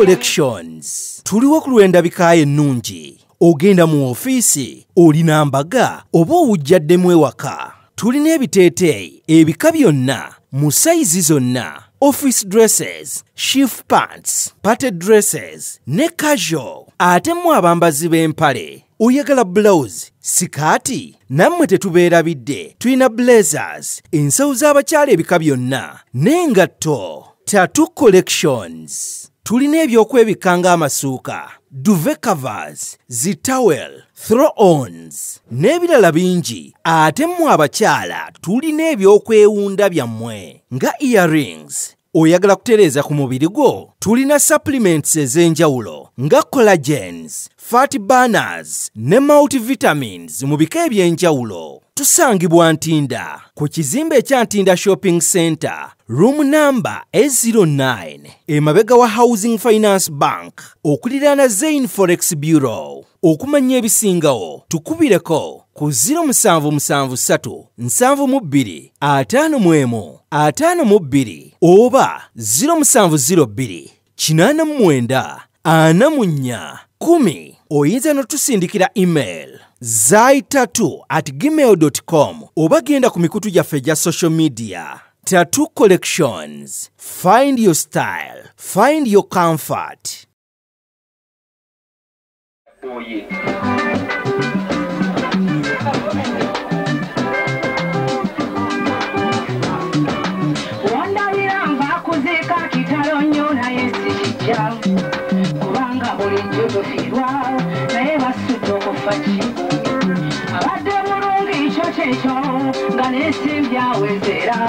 Collections. Tuliwo ku lw'endabika ennungi. Ogenda mu ofiisi, olina mbaga oba owujjaddemu ewaka. Tulina ebiteeteeyi ebika byonna mu sayizi zonna. Office dresses, chief pants, party dresses ne casual. Ate mu abambazi b'empale. Oyagala blouse, sikaati, nammwe tetubeera bidde. Tulina blazers, ensawo z'abakyala ebika byonna, n'engatto. Tattoo Collections. Tulina ebyokwebika ng'amasuuka, duvet covers, zitawel, throw-ons, n'ebirala bingi. Ate mmwe abakyala tulina ebyokwewunda byammwe nga earrings. Oyagala kutereeza ku mubiri gwo? Tulina supplements ez'enjawulo nga collagens, fat burners ne multivitamins mu bika eby'enjawulo. Tusangibwa Ntinda ku kizimbe ekya Ntinda Shopping Center, room number A09, emabega wa Housing Finance Bank, okuliraana Zain Forex Bureau. Okumanya ebisingawo tukubireko ku 0773 72 51 52 oba 0702 89 44 10. Oyinza n'otusindikira email zaitattoo@gmail.com oba genda ku mikutu gyaffe gya social media. Tattoo Collections. Find your style. Find your comfort. Kubanga bulijjo tufiirwa naye basudde okufa abadde bulungi ekyo kyekyo nga n'ensimbi awezera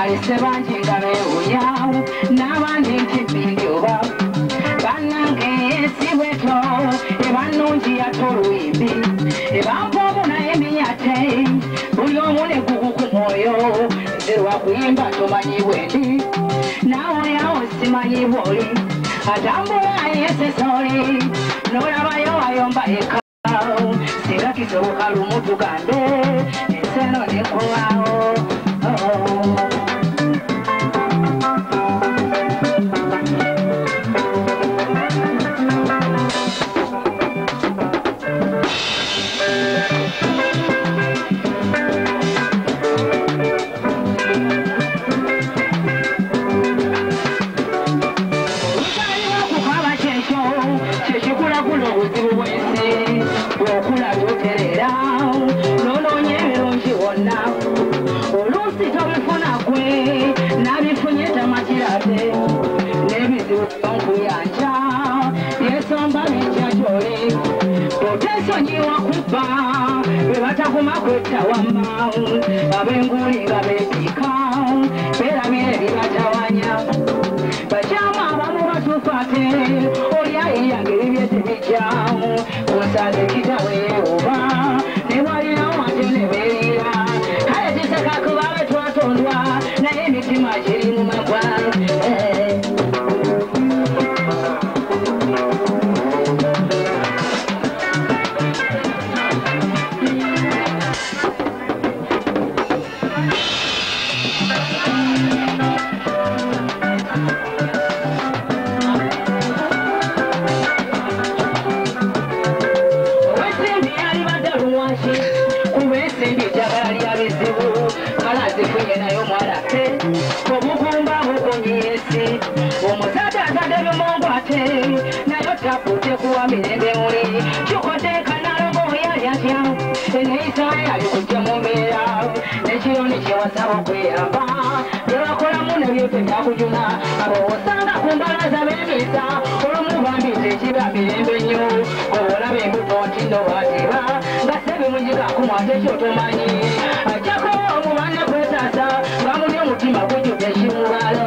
alese bangi nga beewunya n'abandi nti bbindi oba bannange ensi bweto ebannungi yatta oluyimbi ebampomu naye eminyate buli omu ne gugu ku mwoyo nze lwakuyimba tomanyi bwendi naawe yawo simanyi bw'oli atambula yesesoli n'olabayo wayomba eka singa kisoboka lumu tugambe enseno nekolwawo. Kwetawamba abenguli nga beepika beerabye ebibatawanya bakyama abamu batukwate olyayi yangeri byetebijjamu kunsaze kitawe oba ne walinawo ate ne beerira kale tiseka kuba betwatondwa naye emitima giri mu magwa. tapute kuwa mirembe muri chokoteka narogo yalyatya eneisa yali kujja mu mbeera nekironi kyewasaba okweyamba byebakolamu nebyote byakujuna abo osanga ku mbalaza b'emisa olumu bambise ekiba mirembe nnyo olaba embuto ntindo batiba nga sebimugikaku mwate kyotomanyi ajjako omubane kwetaasa nga muli omutima gujjudde ekimubalo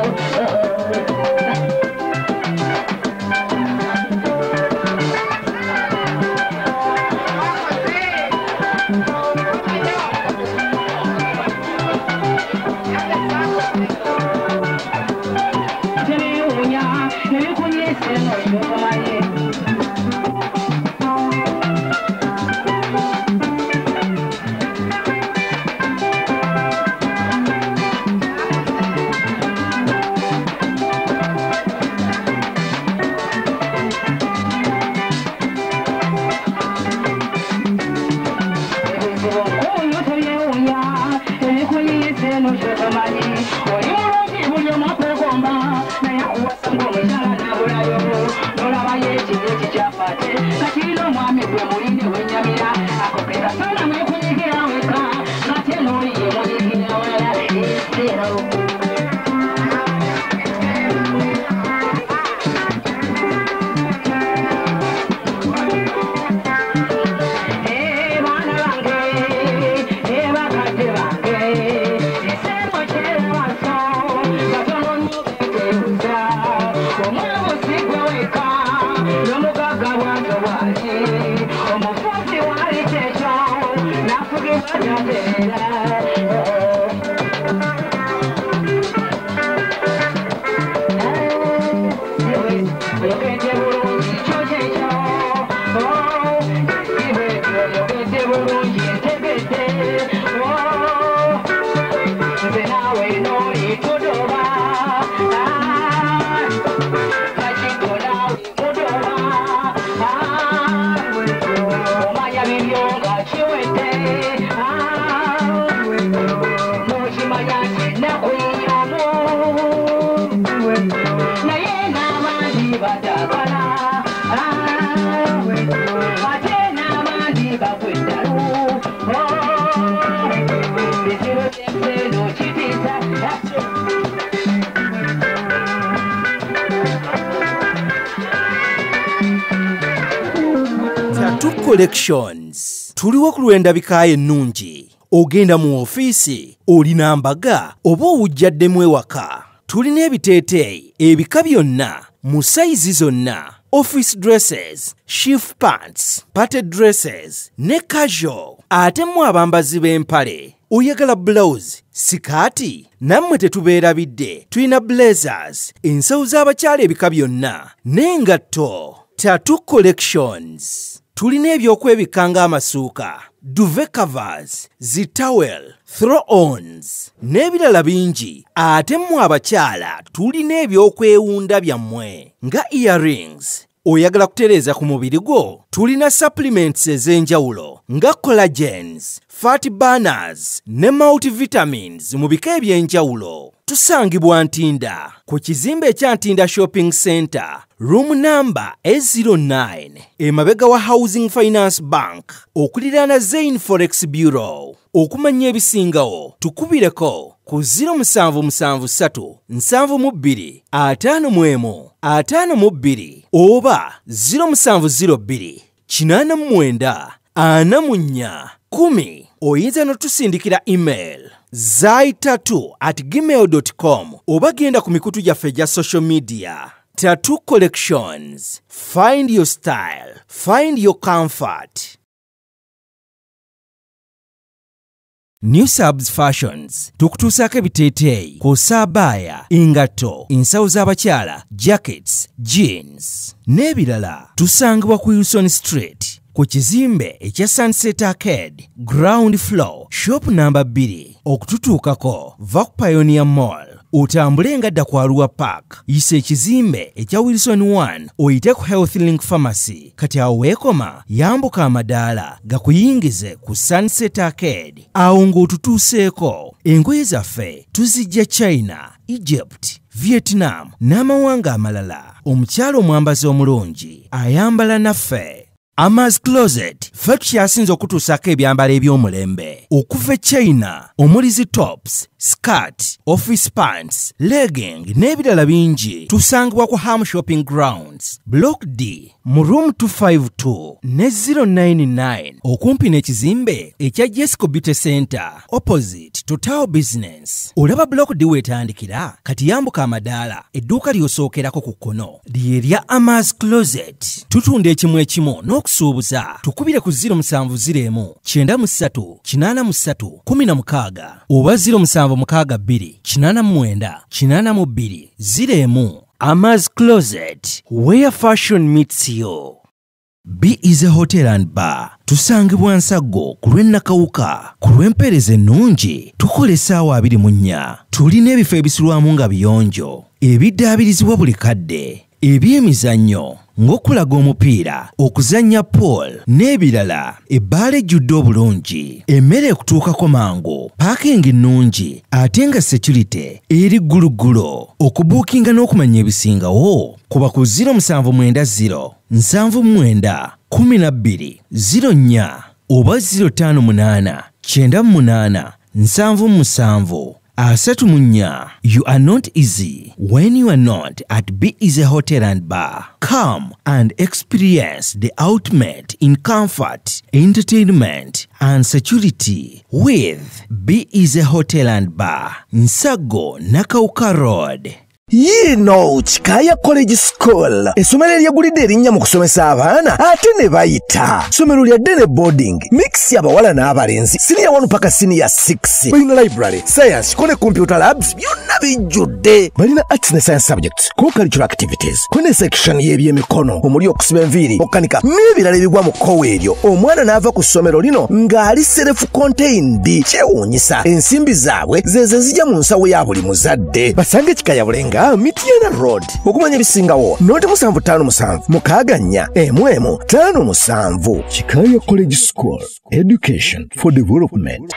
Collections. Tuliwo ku lw'endabika ennungi. Ogenda mu ofiisi, olina mbaga oba owujjaddemu ewaka. Tulina ebiteeteeyi ebika byonna mu sayizi zonna. Office dresses, shift pants, party dresses ne casual. Ate mu abambazi b'empale. Oyagala blouse, sikaati, nammwe tetubeerabidde. Tulina blazers, ensawo z'abakyala ebika byonna, n'engatto. Tattoo Collections. Tulina ebyokwebika ng'amasuuka, duvet covers, zitawel, throw-ons, n'ebirala bingi. Ate mmwe abakyala tulina ebyokwewunda byammwe nga earrings. Oyagala kutereeza ku mubiri gwo? Tulina supplements ez'enjawulo nga collagens, fat burners ne multivitamins mu bika eby'enjawulo. Tusangibwa Ntinda ku kizimbe ekya Ntinda Shopping Center, room number A09, emabega wa Housing Finance Bank, okuliraana Zain Forex Bureau. Okumanya ebisingawo tukubireko ku 0773 72 51 52 oba 0702 89 44 10. Oyinza n'otusindikira email zaitattoo@gmail.com oba genda ku mikutu gyaffe gya social media. Tattoo Collections. Find your style. Find your comfort. New Subs Fashions. Tukutuusaako ebiteeteeyi, kosaabaaya, engatto, ensawo z'abakyala, jackets, jeans n'ebirala. Tusangibwa ku Wilson Street ku kizimbe ekya Sunset Arcade, ground floor, shop number 2. Okututuukako va ku Pioneer Mall. Otambule nga dda ku Arua Park. Yisa ekizimbe ekya Wilson 1 oyite ku Health Link Pharmacy. Kati awo weekoma yambuka amadaala gakuyingize ku Sunset Arcade. Awo ng'otutuuseeko. Engoye zaffe tuzijja China, Egypt, Vietnam n'amawanga amalala. Omukyala omwambazi omulungi ayambala naffe. Ama's Closet, ffe tukyasinze okutuusako ebyambalo eby'omulembe. Okuva e China, omulizi tops, skirt, office pants, legging n'ebirala bingi tusangibwa ku Ham Shopping Grounds, Block D, mu room 252 ne 099 okumpi n'ekizimbe ekya Jesco Beauty Center, opposite Total Business. Olaba Block D wetandikira, kati yambuka amadaala, edduuka ly'osookerako ku kkono ly'erya Ama's Closet. Tutunda ekimu ekimu n'okusuubuza. Tukubire ku 0701 93 83 16 oba 0762 89 82 01. Ama's Closet, where fashion meets you. B is a hotel and bar. Tusangibwa Nsago ku lw'Ennakawuka. Ku lw'empeereza ennungi tukola essaawa 24. Tulina ebifo ebisulwamu nga biyonjo, ebiddaabirizibwa buli kadde, ebyemizannyo ng'okulaga omupiira, okuzannya pool n'ebirala. Ebbaala ejjudde obulungi, emmere ekutuukako mangu, paakingi nnungi ate nga security eri gguluggulo. Okubuukinga n'okumanya ebisingawo kuba ku 0790 79 12 04 oba 058 98 77 34. You are not easy when you are not at B is a hotel and bar. Come and experience the ultimate in comfort, entertainment and security with B is a hotel and bar. Nsago, Nakauka Road. Yino Chikaya College School. Essomero eryagulidde erinnya mu kusomesa abaana ate ne bayita. Ssomero lya Dene Boarding. Mix y'abawala n'abalenzi. Senior 1 paka senior 6. Balina library, science, kone computer labs byonna bijjudde. Balina arts ne science subjects, co-curricular activities. Kone section y'ebyemikono, omuli okusiba enviiri, okukanika n'ebirala ebigwa mu kkowe eryo. Omwana n'ava ku ssomero lino ng'ali self-contained. Kyewuunyisa ensimbi zaabwe ze zijja mu nsawo ya buli muzadde. Basange Chikaya Bulenga Mitiana Road. Okumanya ebisingawo noti 757 mukaganya emwemu 57. Chikaya College School. Education for development.